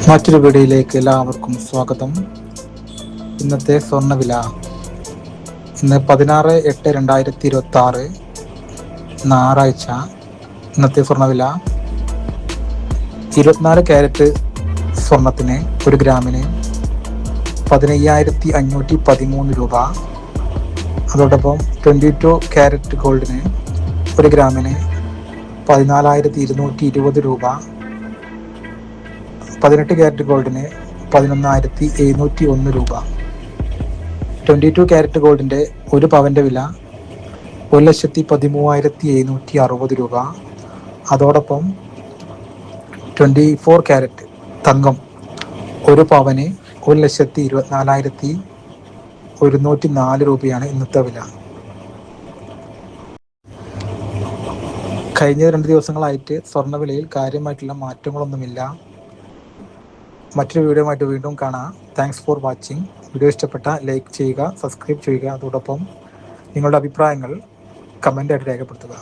മറ്റൊരു വീഡിയോയിലേക്ക് എല്ലാവർക്കും സ്വാഗതം. ഇന്നത്തെ സ്വർണ്ണവില ഇന്ന് 16/8/2026 ഞായറാഴ്ച. ഇന്നത്തെ സ്വർണ്ണവില 24 ക്യാരറ്റ് സ്വർണത്തിന് 1 ഗ്രാമിന് 15,513 രൂപ. അതോടൊപ്പം 22 ക്യാരറ്റ് ഗോൾഡിന് 1 ഗ്രാമിന് 14,220 രൂപ. 18 ക്യാരറ്റ് ഗോൾഡിന് 11,701 രൂപ. 22 ക്യാരറ്റ് ഗോൾഡിൻ്റെ 1 പവൻ്റെ വില 1,13,760 രൂപ. അതോടൊപ്പം 24 ക്യാരറ്റ് തങ്കം 1 പവന് 1,24,104 രൂപയാണ് ഇന്നത്തെ വില. കഴിഞ്ഞ 2 ദിവസങ്ങളായിട്ട് സ്വർണ്ണവിലയിൽ കാര്യമായിട്ടുള്ള മാറ്റങ്ങളൊന്നുമില്ല. മറ്റൊരു വീഡിയോയുമായിട്ട് വീണ്ടും കാണാം. Thanks for watching. വീഡിയോ ഇഷ്ടപ്പെട്ട ലൈക്ക് ചെയ്യുക, സബ്സ്ക്രൈബ് ചെയ്യുക. അതോടൊപ്പം നിങ്ങളുടെ അഭിപ്രായങ്ങൾ കമൻ്റായിട്ട് രേഖപ്പെടുത്തുക.